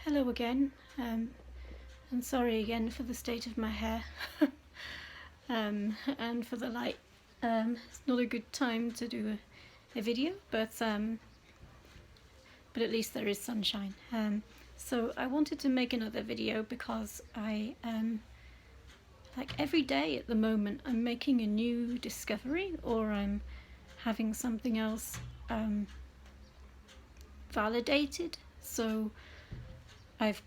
Hello again, and sorry again for the state of my hair and for the light. It's not a good time to do a video, but at least there is sunshine. So I wanted to make another video because I like every day at the moment I'm making a new discovery, or I'm having something else validated. So I've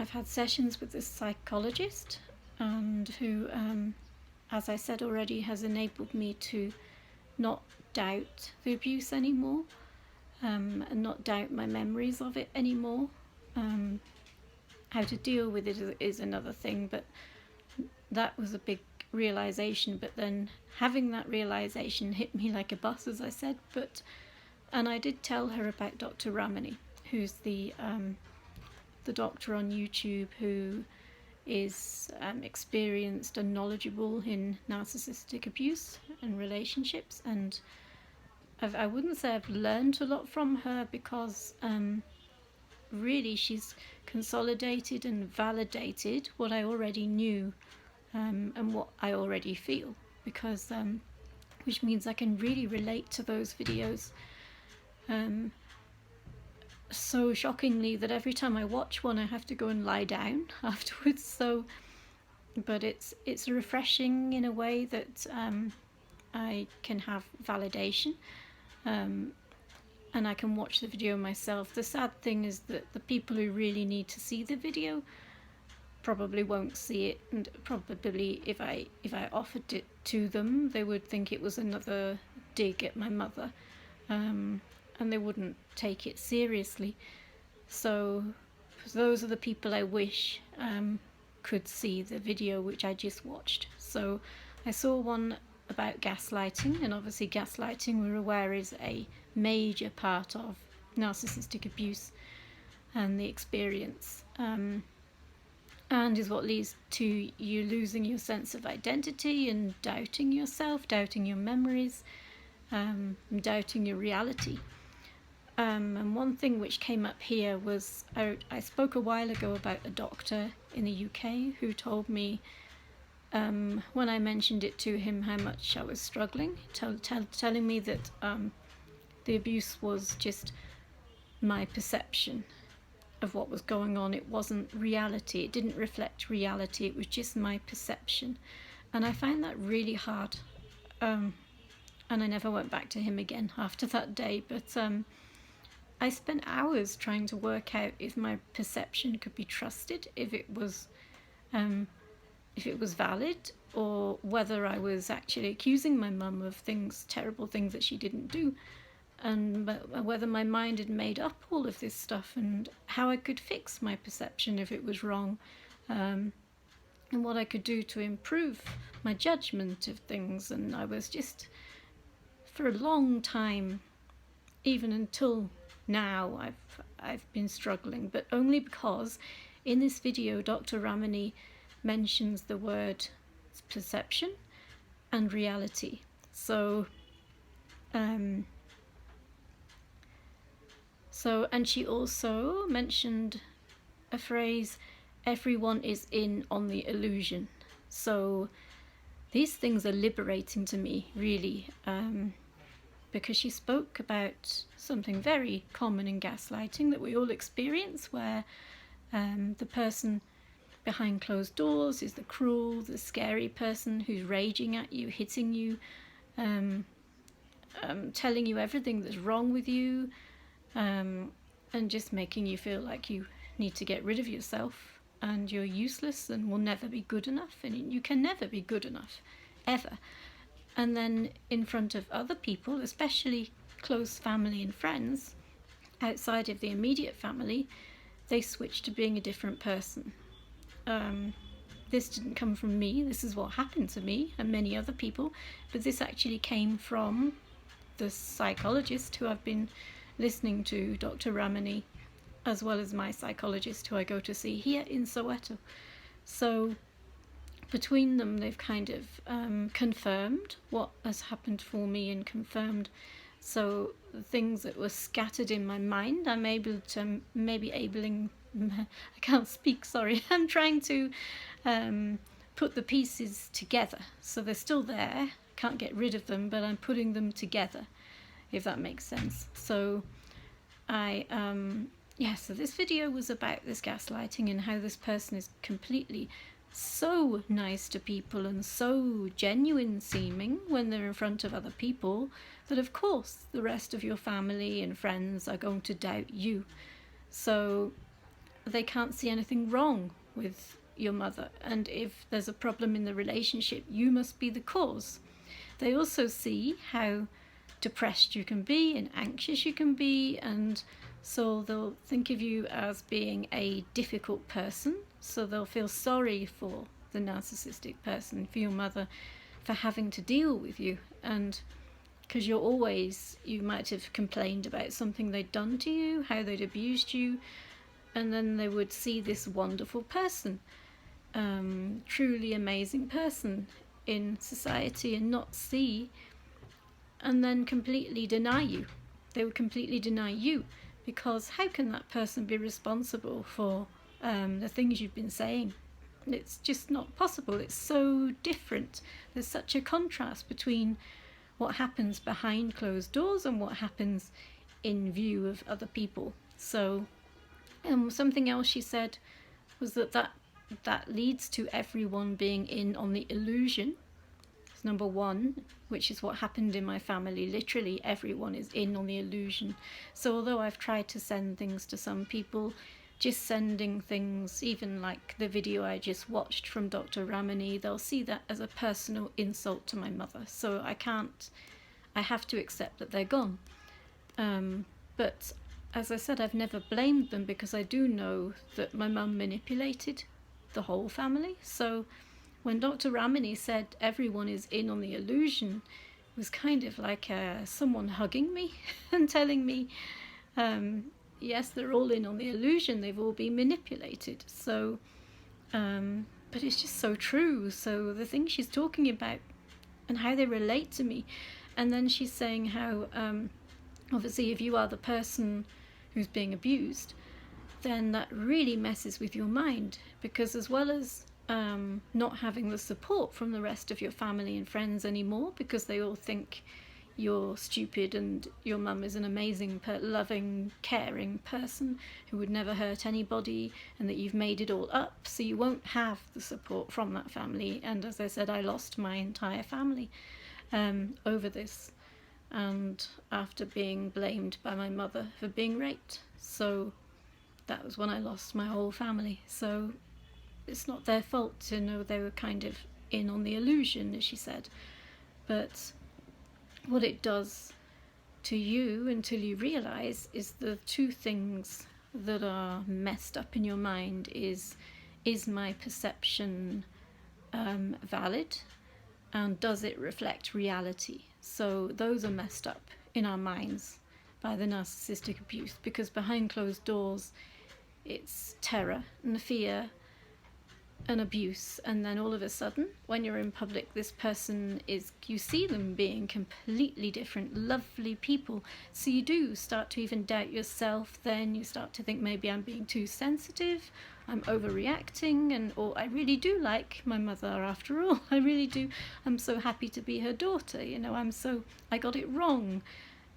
had sessions with this psychologist, and who, as I said already, has enabled me to not doubt the abuse anymore, and not doubt my memories of it anymore. How to deal with it is another thing, but that was a big realization. But then having that realization hit me like a bus, as I said. And I did tell her about Dr. Ramani, who's the doctor on YouTube who is experienced and knowledgeable in narcissistic abuse and relationships. And I wouldn't say I've learned a lot from her, because really she's consolidated and validated what I already knew, and what I already feel, because which means I can really relate to those videos. So shockingly that every time I watch one I have to go and lie down afterwards. So, but it's refreshing in a way that I can have validation, and I can watch the video myself. The sad thing is that the people who really need to see the video probably won't see it, and probably if I offered it to them, they would think it was another dig at my mother, and they wouldn't take it seriously. So those are the people I wish could see the video which I just watched. So I saw one about gaslighting, and obviously gaslighting, we're aware, is a major part of narcissistic abuse and the experience, and is what leads to you losing your sense of identity and doubting yourself, doubting your memories, and doubting your reality. And one thing which came up here was, I spoke a while ago about a doctor in the UK who told me, when I mentioned it to him, how much I was struggling, telling me that the abuse was just my perception of what was going on. It wasn't reality. It didn't reflect reality. It was just my perception. And I found that really hard. And I never went back to him again after that day. But I spent hours trying to work out if my perception could be trusted, if it was valid, or whether I was actually accusing my mum of terrible things that she didn't do, and whether my mind had made up all of this stuff, and how I could fix my perception if it was wrong, and what I could do to improve my judgment of things. And I was just, for a long time, even until now, I've been struggling, but only because in this video Dr. Ramani mentions the word perception and reality. So and she also mentioned a phrase, everyone is in on the illusion. So these things are liberating to me, really, because she spoke about something very common in gaslighting that we all experience, where the person behind closed doors is the cruel, the scary person who's raging at you, hitting you, telling you everything that's wrong with you, and just making you feel like you need to get rid of yourself, and you're useless and will never be good enough, and you can never be good enough, ever. And then in front of other people, especially close family and friends, outside of the immediate family, they switch to being a different person. This didn't come from me. This is what happened to me and many other people. But this actually came from the psychologist who I've been listening to, Dr. Ramani, as well as my psychologist who I go to see here in Soweto. So between them, they've kind of confirmed what has happened for me, and confirmed. So things that were scattered in my mind, I'm able to I can't speak, sorry. I'm trying to put the pieces together. So they're still there, can't get rid of them, but I'm putting them together, if that makes sense. So so this video was about this gaslighting and how this person is completely so nice to people and so genuine seeming when they're in front of other people that of course the rest of your family and friends are going to doubt you. So they can't see anything wrong with your mother, and if there's a problem in the relationship, you must be the cause. They also see how depressed you can be and anxious you can be, and so they'll think of you as being a difficult person. So they'll feel sorry for the narcissistic person, for your mother, for having to deal with you. And because you might have complained about something they'd done to you, how they'd abused you, and then they would see this wonderful person, truly amazing person in society, and not see, and then completely deny you. They would completely deny you, because how can that person be responsible for the things you've been saying? It's just not possible. It's so different. There's such a contrast between what happens behind closed doors and what happens in view of other people. So something else she said was that leads to everyone being in on the illusion. It's number one, which is what happened in my family. Literally everyone is in on the illusion. So although I've tried to send things to some people, just sending things, even like the video I just watched from Dr Ramani, they'll see that as a personal insult to my mother. So I have to accept that they're gone. But as I said, I've never blamed them, because I do know that my mum manipulated the whole family. So when Dr Ramani said everyone is in on the illusion, it was kind of like someone hugging me and telling me, yes, they're all in on the illusion, they've all been manipulated. So but it's just so true. So the things she's talking about and how they relate to me, and then she's saying how obviously if you are the person who's being abused, then that really messes with your mind, because as well as not having the support from the rest of your family and friends anymore, because they all think you're stupid and your mum is an amazing, loving, caring person who would never hurt anybody, and that you've made it all up, so you won't have the support from that family. And as I said, I lost my entire family over this, and after being blamed by my mother for being raped. So that was when I lost my whole family. So it's not their fault to know they were kind of in on the illusion, as she said. But what it does to you until you realise is the two things that are messed up in your mind is my perception valid, and does it reflect reality? So those are messed up in our minds by the narcissistic abuse, because behind closed doors it's terror and fear and abuse, and then all of a sudden when you're in public, this person you see them being completely different, lovely people. So you do start to even doubt yourself. Then you start to think, maybe I'm being too sensitive, I'm overreacting, or I really do like my mother after all. I really do. I'm so happy to be her daughter, I got it wrong.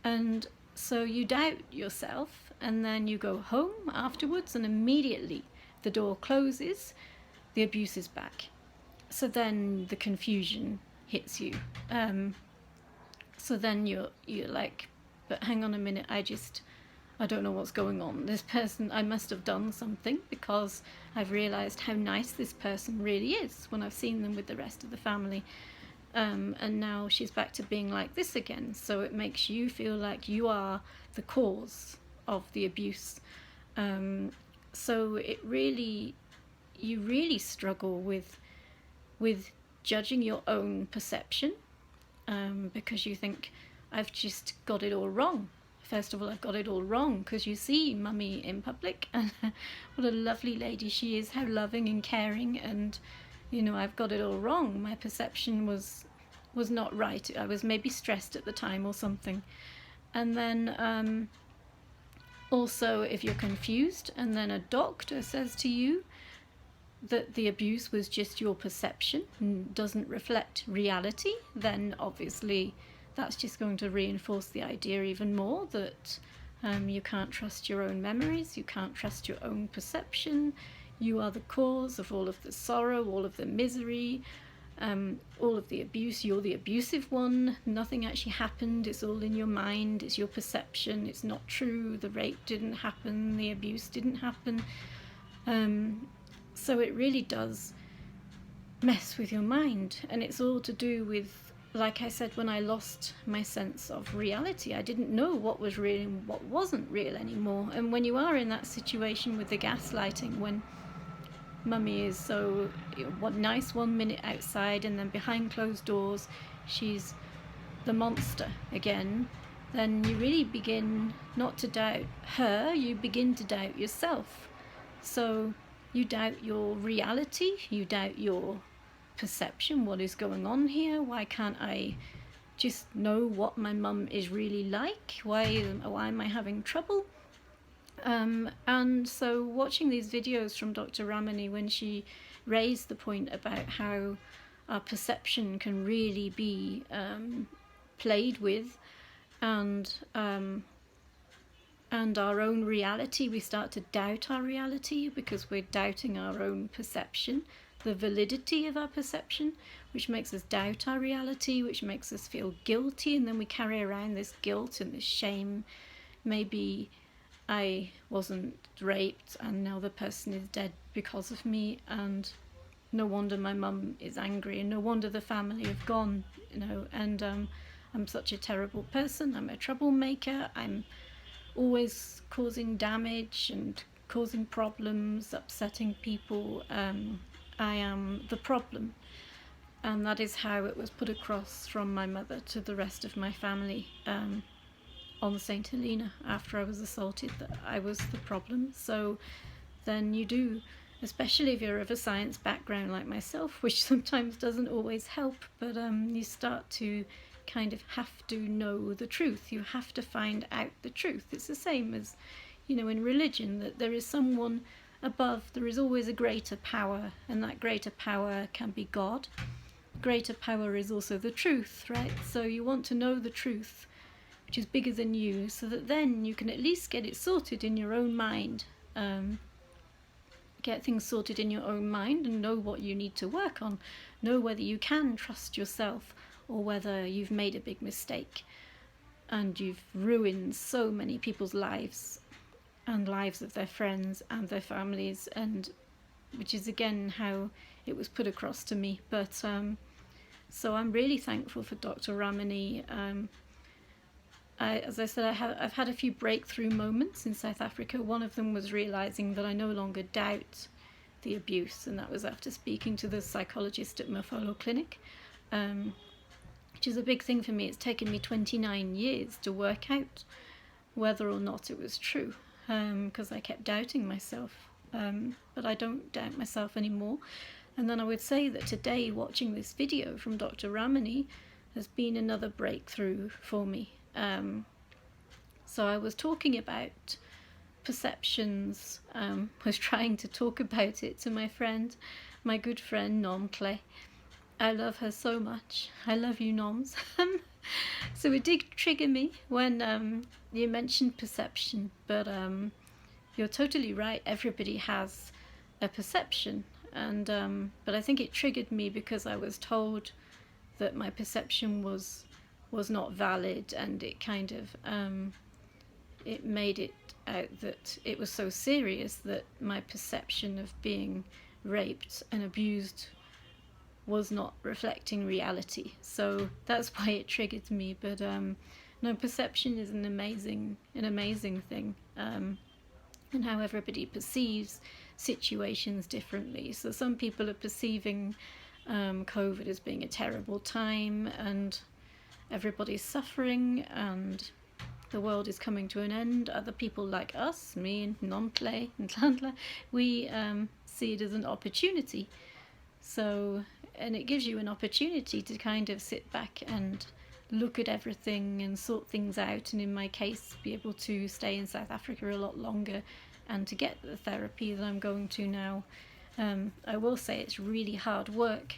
And so you doubt yourself, and then you go home afterwards, and immediately the door closes, the abuse is back. So then the confusion hits you. So then you're like, but hang on a minute, I don't know what's going on. This person, I must have done something, because I've realised how nice this person really is when I've seen them with the rest of the family. And now she's back to being like this again. So it makes you feel like you are the cause of the abuse. So you really struggle with judging your own perception, because you think, I've just got it all wrong. First of all, I've got it all wrong because you see mummy in public and what a lovely lady she is, how loving and caring, and I've got it all wrong. My perception was not right. I was maybe stressed at the time or something. And then also, if you're confused and then a doctor says to you that the abuse was just your perception and doesn't reflect reality, then obviously that's just going to reinforce the idea even more that you can't trust your own memories, you can't trust your own perception, you are the cause of all of the sorrow, all of the misery, all of the abuse, you're the abusive one, nothing actually happened, it's all in your mind, it's your perception, it's not true, the rape didn't happen, the abuse didn't happen. So it really does mess with your mind, and it's all to do with, like I said, when I lost my sense of reality, I didn't know what was real and what wasn't real anymore. And when you are in that situation with the gaslighting, when mummy is so nice 1 minute outside and then behind closed doors she's the monster again, then you really begin not to doubt her, you begin to doubt yourself. So you doubt your reality, you doubt your perception, what is going on here, why can't I just know what my mum is really like, why am I having trouble? And so watching these videos from Dr. Ramani, when she raised the point about how our perception can really be played with, and our own reality, we start to doubt our reality because we're doubting our own perception, the validity of our perception, which makes us doubt our reality, which makes us feel guilty, and then we carry around this guilt and this shame. Maybe I wasn't raped and now the person is dead because of me, and no wonder my mum is angry, and no wonder the family have gone, and I'm such a terrible person, I'm a troublemaker, I'm always causing damage and causing problems, upsetting people, I am the problem. And that is how it was put across from my mother to the rest of my family on St. Helena after I was assaulted, that I was the problem. So then you do, especially if you're of a science background like myself, which sometimes doesn't always help, but you start to kind of have to know the truth. You have to find out the truth. It's the same as, in religion, that there is someone above, there is always a greater power, and that greater power can be God. Greater power is also the truth, right? So you want to know the truth, which is bigger than you, so that then you can at least get it sorted in your own mind. Get things sorted in your own mind and know what you need to work on. Know whether you can trust yourself or whether you've made a big mistake and you've ruined so many people's lives and lives of their friends and their families, and which is again how it was put across to me. But so I'm really thankful for Dr. Ramani. As I said, I've had a few breakthrough moments in South Africa. One of them was realising that I no longer doubt the abuse, and that was after speaking to the psychologist at Mafolo Clinic, which is a big thing for me. It's taken me 29 years to work out whether or not it was true, because I kept doubting myself, but I don't doubt myself anymore. And then I would say that today, watching this video from Dr. Ramani has been another breakthrough for me. So I was talking about perceptions, was trying to talk about it to my friend, my good friend Nom Clay. I love her so much. I love you, Noms. So it did trigger me when you mentioned perception, but you're totally right. Everybody has a perception, and but I think it triggered me because I was told that my perception was not valid, and it kind of it made it out that it was so serious that my perception of being raped and abused was not reflecting reality. So that's why it triggered me. But no, perception is an amazing thing, and how everybody perceives situations differently. So some people are perceiving COVID as being a terrible time, and everybody's suffering, and the world is coming to an end. Other people like us, me and Nomple and Tlandla, we see it as an opportunity. So, and it gives you an opportunity to kind of sit back and look at everything and sort things out, and in my case be able to stay in South Africa a lot longer and to get the therapy that I'm going to now. I will say it's really hard work,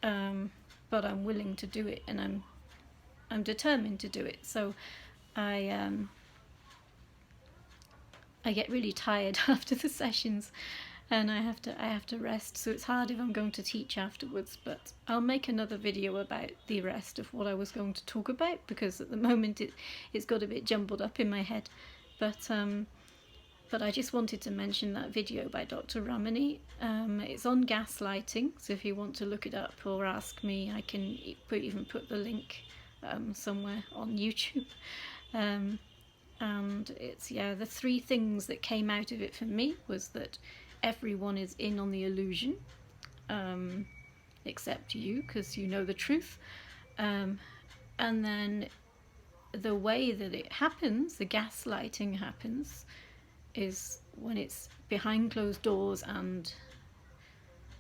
but I'm willing to do it, and I'm determined to do it. So I get really tired after the sessions, and I have to rest. So it's hard if I'm going to teach afterwards. But I'll make another video about the rest of what I was going to talk about, because at the moment it's got a bit jumbled up in my head. But I just wanted to mention that video by Dr Ramani. It's on gaslighting, so if you want to look it up or ask me, I can even put the link somewhere on YouTube. And it's, the 3 things that came out of it for me was that everyone is in on the illusion, except you, because you know the truth. And then the way that it happens, the gaslighting happens, is when it's behind closed doors and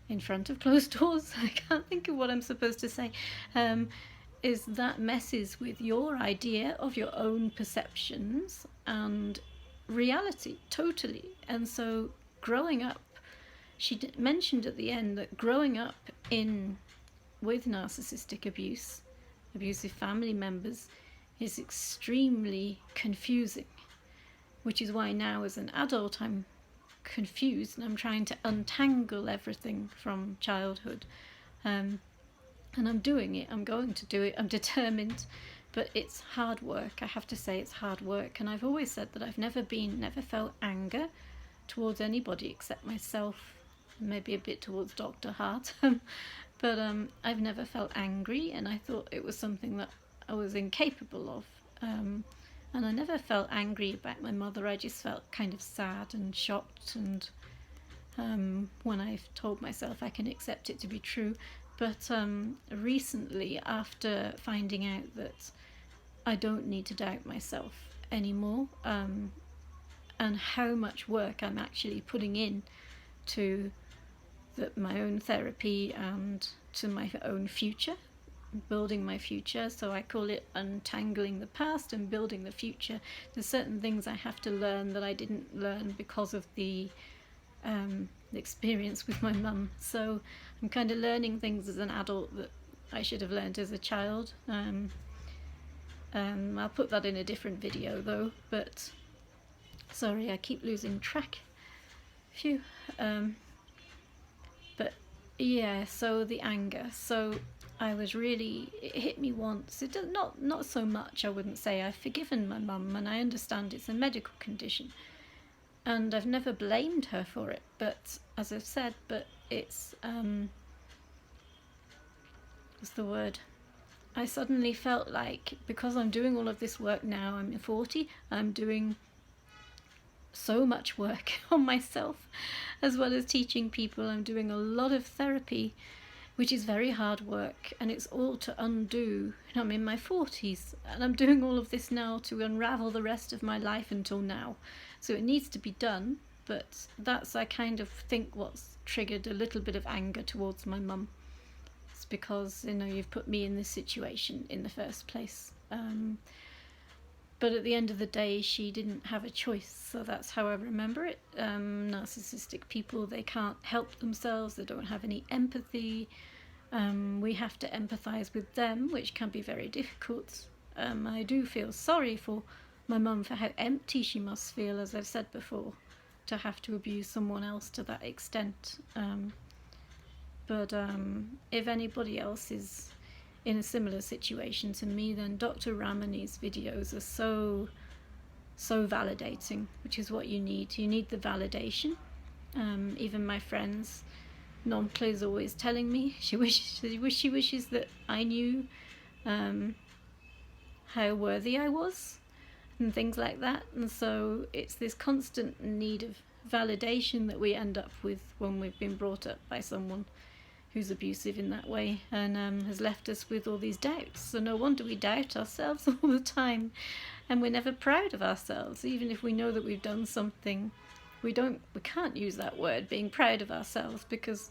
in front of closed doors. I can't think of what I'm supposed to say. Is that messes with your idea of your own perceptions and reality totally. And so growing up, she mentioned at the end that growing up with narcissistic abuse, abusive family members, is extremely confusing, which is why now as an adult I'm confused and I'm trying to untangle everything from childhood. And I'm doing it, I'm going to do it, I'm determined, but it's hard work. I have to say it's hard work. And I've always said that I've never felt anger towards anybody except myself, maybe a bit towards Dr. Hart, but I've never felt angry, and I thought it was something that I was incapable of. And I never felt angry about my mother. I just felt kind of sad and shocked, and when I've told myself I can accept it to be true. But recently, after finding out that I don't need to doubt myself anymore, and how much work I'm actually putting in to my own therapy and to my own future, building my future. So I call it untangling the past and building the future. There's certain things I have to learn that I didn't learn because of the experience with my mum. So I'm kind of learning things as an adult that I should have learned as a child. I'll put that in a different video though, but sorry, I keep losing track. Phew. But yeah, so the anger. So it hit me once. It does not so much, I wouldn't say. I've forgiven my mum, and I understand it's a medical condition, and I've never blamed her for it. But as I've said, it's what's the word? I suddenly felt like, because I'm doing all of this work now, I'm 40, I'm doing so much work on myself, as well as teaching people. I'm doing a lot of therapy, which is very hard work, and it's all to undo. I'm in my 40s, and I'm doing all of this now to unravel the rest of my life until now. So it needs to be done, but that's, I kind of think, what's triggered a little bit of anger towards my mum. It's because, you've put me in this situation in the first place. But at the end of the day, she didn't have a choice, so that's how I remember it. Narcissistic people, they can't help themselves, they don't have any empathy. We have to empathise with them, which can be very difficult. I do feel sorry for my mum, for how empty she must feel, as I've said before, to have to abuse someone else to that extent. But if anybody else is in a similar situation to me, then Dr. Ramani's videos are so validating, which is what you need. You need the validation. Even my friends, Nomkla is always telling me she wishes that I knew how worthy I was and things like that. And so it's this constant need of validation that we end up with when we've been brought up by someone who's abusive in that way, and has left us with all these doubts. So no wonder we doubt ourselves all the time, and we're never proud of ourselves. Even if we know that we've done something, we can't use that word, being proud of ourselves, because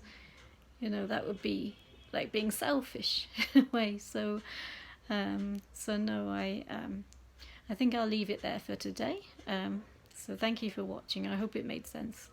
that would be like being selfish in a way. So So no, I think I'll leave it there for today. So thank you for watching. I hope it made sense.